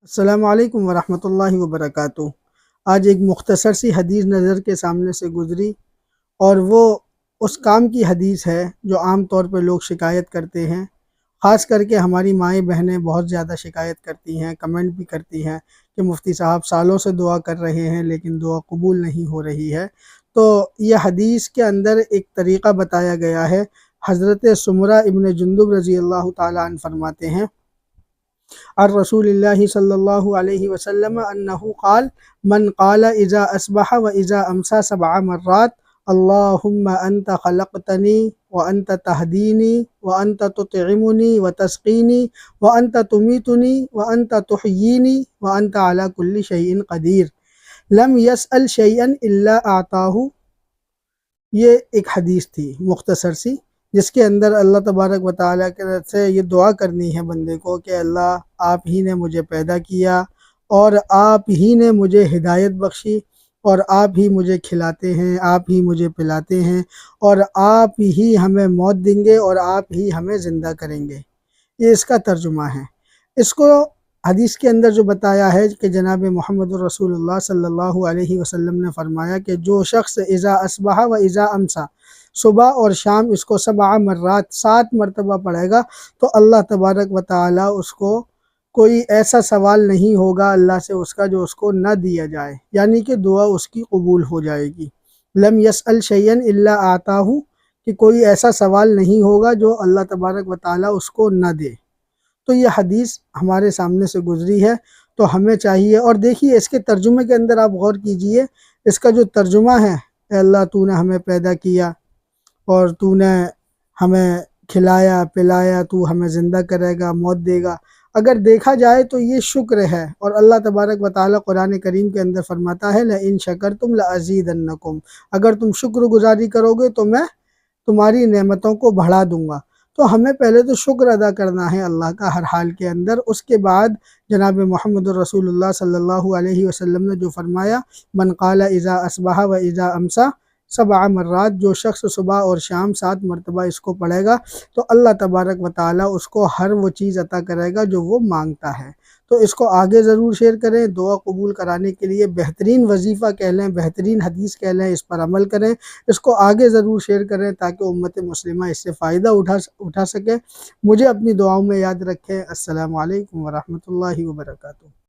السلام علیکم ورحمۃ اللہ وبرکاتہ۔ آج ایک مختصر سی حدیث نظر کے سامنے سے گزری، اور وہ اس کام کی حدیث ہے جو عام طور پہ لوگ شکایت کرتے ہیں۔ خاص کر کے ہماری مائیں بہنیں بہت زیادہ شکایت کرتی ہیں، کمنٹ بھی کرتی ہیں کہ مفتی صاحب سالوں سے دعا کر رہے ہیں لیکن دعا قبول نہیں ہو رہی ہے۔ تو یہ حدیث کے اندر ایک طریقہ بتایا گیا ہے۔ حضرت سمرہ ابن جندب رضی اللہ تعالیٰ عنہ فرماتے ہیں عن رسول اللہ صلی اللہ علیہ وسلم انہو قال من قال اذا اصبح و اذا امسا 7 مرات اللہم انت خلقتنی وانت تہدینی وانت تطعمنی وتسقینی وانت تمیتنی وانت تحیینی وانت علی کل شیء قدیر لم یسأل شیئا الا اعطاہ۔ یہ ایک حدیث تھی مختصر سی، جس کے اندر اللہ تبارک و تعالیٰ کے سے یہ دعا کرنی ہے بندے کو کہ اللہ آپ ہی نے مجھے پیدا کیا، اور آپ ہی نے مجھے ہدایت بخشی، اور آپ ہی مجھے کھلاتے ہیں، آپ ہی مجھے پلاتے ہیں، اور آپ ہی ہمیں موت دیں گے اور آپ ہی ہمیں زندہ کریں گے۔ یہ اس کا ترجمہ ہے۔ اس کو حدیث کے اندر جو بتایا ہے کہ جناب محمد رسول اللہ صلی اللہ علیہ وسلم نے فرمایا کہ جو شخص اذا اصبح و اذا امسا، صبح اور شام اس کو 7 مرات 7 مرتبہ پڑھے گا تو اللہ تبارک و تعالیٰ اس کو کوئی ایسا سوال نہیں ہوگا اللہ سے اس کا جو اس کو نہ دیا جائے، یعنی کہ دعا اس کی قبول ہو جائے گی۔ لم یسأل شیئا الا اعطاہ، کہ کوئی ایسا سوال نہیں ہوگا جو اللہ تبارک و تعالیٰ اس کو نہ دے۔ تو یہ حدیث ہمارے سامنے سے گزری ہے، تو ہمیں چاہیے، اور دیکھیے اس کے ترجمے کے اندر آپ غور کیجئے، اس کا جو ترجمہ ہے، اے اللہ تو نے ہمیں پیدا کیا اور تو نے ہمیں کھلایا پلایا، تو ہمیں زندہ کرے گا، موت دے گا۔ اگر دیکھا جائے تو یہ شکر ہے، اور اللہ تبارک و تعالیٰ قرآن کریم کے اندر فرماتا ہے لَإِن شَكَرْتُمْ لَأَزِيدَنَّكُمْ، اگر تم شکر گزاری کرو گے تو میں تمہاری نعمتوں کو بڑھا دوں گا۔ تو ہمیں پہلے تو شکر ادا کرنا ہے اللہ کا ہر حال کے اندر۔ اس کے بعد جناب محمد رسول اللہ صلی اللہ علیہ وسلم نے جو فرمایا من قال اذا اصبح و اذا امسا 7 مرات، جو شخص صبح اور شام 7 مرتبہ اس کو پڑھے گا تو اللہ تبارک و تعالیٰ اس کو ہر وہ چیز عطا کرے گا جو وہ مانگتا ہے۔ تو اس کو آگے ضرور شیئر کریں، دعا قبول کرانے کے لیے بہترین وظیفہ کہہ لیں، بہترین حدیث کہہ لیں، اس پر عمل کریں، اس کو آگے ضرور شیئر کریں تاکہ امت مسلمہ اس سے فائدہ اٹھا سکے۔ مجھے اپنی دعاؤں میں یاد رکھیں۔ السلام علیکم ورحمۃ اللہ وبرکاتہ۔